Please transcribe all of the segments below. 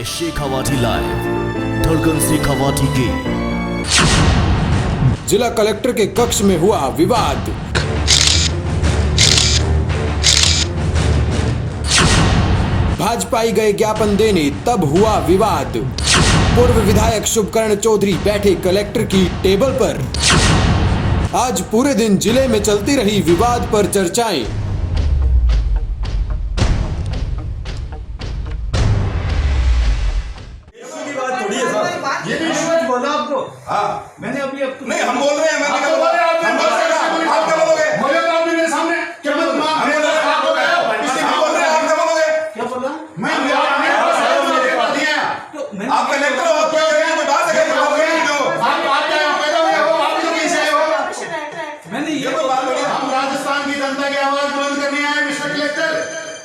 है शेखावाटी लाइव, धड़कन शेखावाटी की। जिला कलेक्टर के कक्ष में हुआ विवाद। भाजपाई गए ज्ञापन देने, तब हुआ विवाद। पूर्व विधायक शुभकर्ण चौधरी बैठे कलेक्टर की टेबल पर। आज पूरे दिन जिले में चलती रही विवाद पर चर्चाएं। ये भी विश्वास बोला आपको। हाँ मैंने अभी नहीं, हम बोल रहे हैं, मैंने क्या बोला? हम बोल रहे हैं, आप क्या बोलोगे? बोले तो आपने मेरे सामने क्या बोला? हम बोल रहे हैं, आप बोल रहे हैं, आप क्या बोलोगे? क्या बोला? आप कलेक्टर हो, क्या करेंगे? कोई बात है क्या? आप करेंगे जो मैंने ये कोई बात नहीं है। हम राजस्थान की जनता की आवाज बुलंद करने आए मिस्टर कलेक्टर।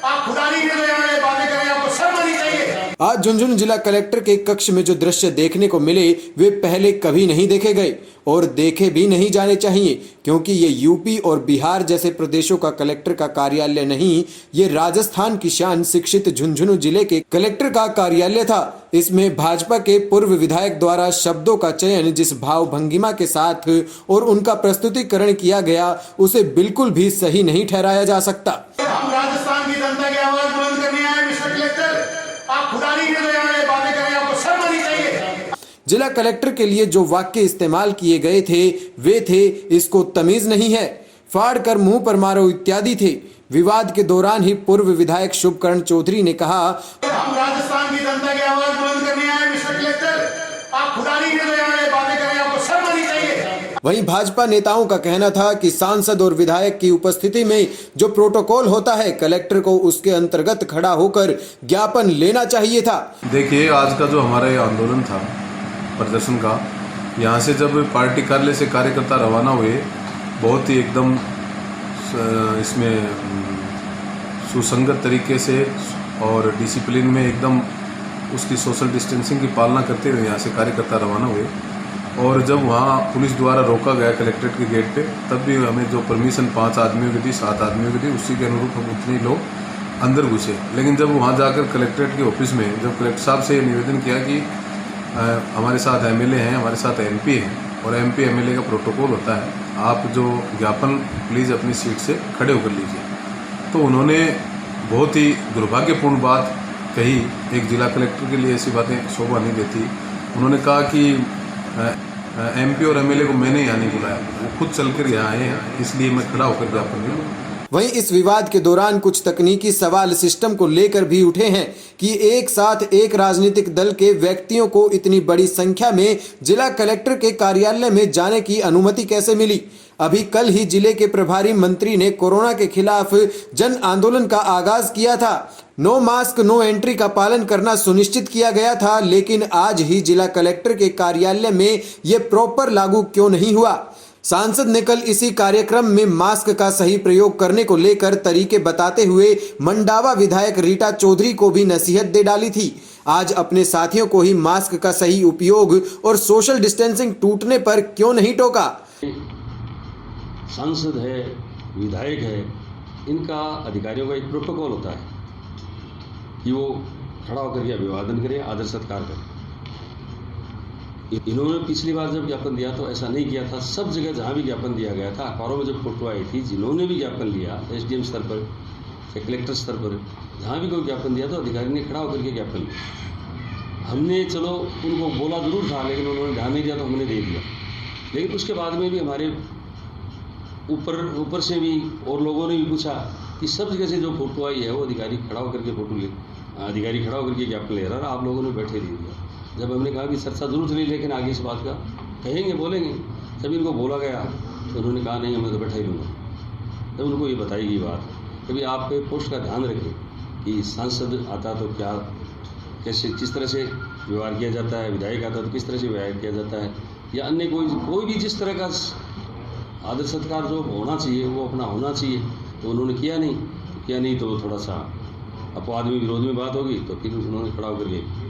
आप खुदा नहीं कर रहे हैं, बातें करें, आपको शर्म आनी चाहिए। आज झुंझुनू जिला कलेक्टर के कक्ष में जो दृश्य देखने को मिले वे पहले कभी नहीं देखे गए और देखे भी नहीं जाने चाहिए, क्योंकि ये यूपी और बिहार जैसे प्रदेशों का कलेक्टर का कार्यालय नहीं, ये राजस्थान की शान शिक्षित झुंझुनू जिले के कलेक्टर का कार्यालय था। इसमें भाजपा के पूर्व विधायक द्वारा शब्दों का चयन जिस भाव भंगिमा के साथ और उनका प्रस्तुतिकरण किया गया, उसे बिल्कुल भी सही नहीं ठहराया जा सकता। हम राजस्थान की जनता की आवाज बुलंद करने आए मिस्टर कलेक्टर। आप खुदा नहीं कर रहे हैं, बातें करें, आपको शर्म आनी चाहिए। जिला कलेक्टर के लिए जो वाक्य इस्तेमाल किए गए थे वे थे, इसको तमीज नहीं है, फाड़ कर मुंह पर मारो इत्यादि थे। विवाद के दौरान ही पूर्व विधायक शुभकर्ण चौधरी ने कहा, हम राजस्थान की जनता की आवाज बुलंद करने आए मिस्टर कलेक्टर। आप खुदा नहीं कर रहे हैं, बातें करें, आपको शर्म आनी चाहिए। वहीं भाजपा नेताओं का कहना था कि सांसद और विधायक की उपस्थिति में जो प्रोटोकॉल होता है, कलेक्टर को उसके अंतर्गत खड़ा होकर ज्ञापन लेना चाहिए था। देखिए, आज का जो हमारा ये आंदोलन था प्रदर्शन का, यहाँ से जब पार्टी कार्यालय से कार्यकर्ता रवाना हुए, बहुत ही एकदम इसमें सुसंगत तरीके से और डिसिप्लिन में एकदम उसकी सोशल डिस्टेंसिंग की पालना करते हुए यहाँ से कार्यकर्ता रवाना हुए। और जब वहाँ पुलिस द्वारा रोका गया कलेक्ट्रेट के गेट पे, तब भी हमें जो परमिशन 5 आदमियों की थी, 7 आदमियों की थी, उसी के अनुरूप हम उतने लोग अंदर घुसे। लेकिन जब वहाँ जाकर कलेक्ट्रेट के ऑफिस में जब कलेक्टर साहब से निवेदन किया कि हमारे साथ एमएलए हैं, हमारे साथ एमपी हैं और एमपी एमएलए का प्रोटोकॉल होता है, आप जो ज्ञापन प्लीज़ अपनी सीट से खड़े होकर लीजिए, तो उन्होंने बहुत ही दुर्भाग्यपूर्ण बात कही। एक जिला कलेक्टर के लिए ऐसी बातें शोभा नहीं देती। उन्होंने कहा कि एमपी और एमएलए को मैंने यहाँ नहीं बुलाया, वो खुद चल कर यहाँ आए हैं, इसलिए मैं खड़ा होकर ज्ञापन दे रहा हूँ। वहीं इस विवाद के दौरान कुछ तकनीकी सवाल सिस्टम को लेकर भी उठे हैं कि एक साथ एक राजनीतिक दल के व्यक्तियों को इतनी बड़ी संख्या में जिला कलेक्टर के कार्यालय में जाने की अनुमति कैसे मिली। अभी कल ही जिले के प्रभारी मंत्री ने कोरोना के खिलाफ जन आंदोलन का आगाज किया था। नो मास्क नो एंट्री का पालन करना सुनिश्चित किया गया था, लेकिन आज ही जिला कलेक्टर के कार्यालय में ये प्रॉपर लागू क्यों नहीं हुआ। सांसद ने कल इसी कार्यक्रम में मास्क का सही प्रयोग करने को लेकर तरीके बताते हुए मंडावा विधायक रीटा चौधरी को भी नसीहत दे डाली थी। आज अपने साथियों को ही मास्क का सही उपयोग और सोशल डिस्टेंसिंग टूटने पर क्यों नहीं टोका। सांसद है, विधायक है, इनका अधिकारियों का एक प्रोटोकॉल होता है कि वो खड़ा होकर के अभिवादन करें, आदर सत्कार करें। इन्होंने पिछली बार जब ज्ञापन दिया तो ऐसा नहीं किया था। सब जगह जहाँ भी ज्ञापन दिया गया था, अखबारों में जब फोटो आई थी, जिन्होंने भी ज्ञापन लिया एसडीएम स्तर पर या कलेक्टर स्तर पर, जहाँ भी कोई ज्ञापन दिया तो अधिकारी ने खड़ा होकर के ज्ञापन लिया। हमने चलो उनको बोला जरूर था, लेकिन उन्होंने ध्यान नहीं दिया तो हमने दे दिया। लेकिन उसके बाद में भी हमारे ऊपर से भी और लोगों ने भी पूछा कि सब जगह से जो फोटो आई है वो अधिकारी खड़ा होकर के फोटो ले, अधिकारी खड़ा होकर के ज्ञापन ले रहा है, आप लोगों ने बैठे दे दिया। जब हमने कहा कि चर्चा जरूर चली, लेकिन आगे इस बात का कहेंगे, बोलेंगे, जब इनको बोला गया तो उन्होंने कहा नहीं, मैं तो बैठा ही लूँगा। जब उनको ये बताई गई बात, कभी आप पोस्ट का ध्यान रखें कि सांसद आता तो क्या कैसे किस तरह से व्यवहार किया जाता है, विधायक आता तो किस तरह से व्यवहार किया जाता है, या अन्य कोई भी जिस तरह का आदर सत्कार जो होना चाहिए वो अपना होना चाहिए। तो उन्होंने किया नहीं तो थोड़ा सा अपवाद में विरोध में बात होगी, तो फिर उन्होंने खड़ा होकर के।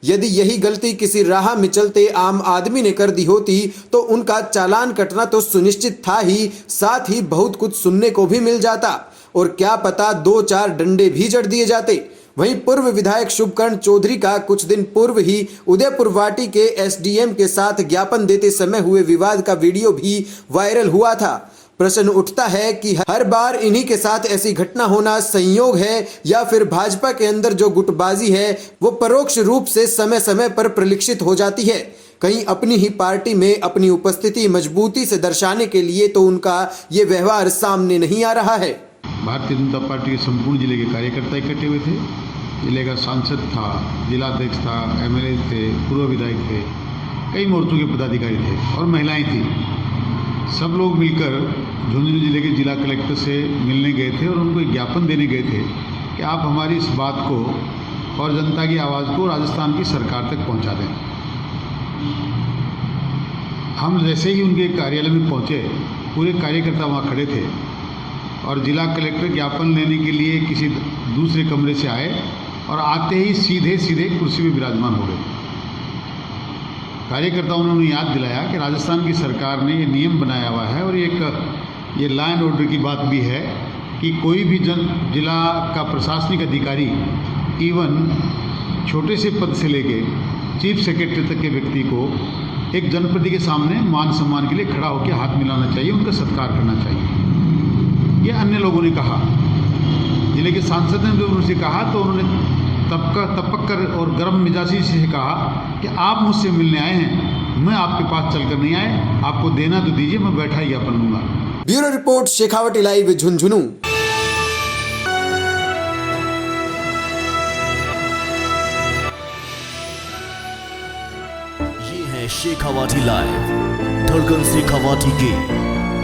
यदि यही गलती किसी राह में चलते आम आदमी ने कर दी होती तो उनका चालान कटना तो सुनिश्चित था ही, साथ ही बहुत कुछ सुनने को भी मिल जाता और क्या पता 2-4 डंडे भी जड़ दिए जाते। वहीं पूर्व विधायक शुभकर्ण चौधरी का कुछ दिन पूर्व ही उदयपुर वाटी के एसडीएम के साथ ज्ञापन देते समय हुए विवाद का वीडियो भी वायरल हुआ था। प्रश्न उठता है कि हर बार इन्हीं के साथ ऐसी घटना होना संयोग है या फिर भाजपा के अंदर जो गुटबाजी है वो परोक्ष रूप से समय समय पर प्रलिक्षित हो जाती है। कहीं अपनी ही पार्टी में अपनी उपस्थिति मजबूती से दर्शाने के लिए तो उनका ये व्यवहार सामने नहीं आ रहा है। भारतीय जनता पार्टी के संपूर्ण जिले के कार्यकर्ता इकट्ठे हुए थे। जिले का सांसद था, जिलाध्यक्ष था, एमएलए थे, पूर्व विधायक थे, कई मोर्चों के पदाधिकारी थे और महिलाएं थी। सब लोग मिलकर झुंझुनू जिले के जिला कलेक्टर से मिलने गए थे और उनको एक ज्ञापन देने गए थे कि आप हमारी इस बात को और जनता की आवाज़ को राजस्थान की सरकार तक पहुंचा दें। हम जैसे ही उनके कार्यालय में पहुंचे, पूरे कार्यकर्ता वहां खड़े थे और जिला कलेक्टर ज्ञापन लेने के लिए किसी दूसरे कमरे से आए और आते ही सीधे कुर्सी में विराजमान हो गए। कार्यकर्ताओं ने उन्हें याद दिलाया कि राजस्थान की सरकार ने ये नियम बनाया हुआ है और ये लॉ एंड ऑर्डर की बात भी है कि कोई भी जिला का प्रशासनिक अधिकारी इवन छोटे से पद से लेके चीफ सेक्रेटरी तक के व्यक्ति को एक जनप्रति के सामने मान सम्मान के लिए खड़ा होकर हाथ मिलाना चाहिए, उनका सत्कार करना चाहिए। ये अन्य लोगों ने कहा। जिले के सांसद ने जब उनसे कहा तो उन्होंने तपक कर और गर्म मिजाजी से कहा कि आप मुझसे मिलने आए हैं, मैं आपके पास चलकर नहीं आए, आपको देना तो दीजिए, मैं बैठा ही ज्ञापन लूंगा। Bureau report, Shekhawati live, Jhunjhunu. ये है शेखावाटी लाइव, धड़कन शेखावाटी की।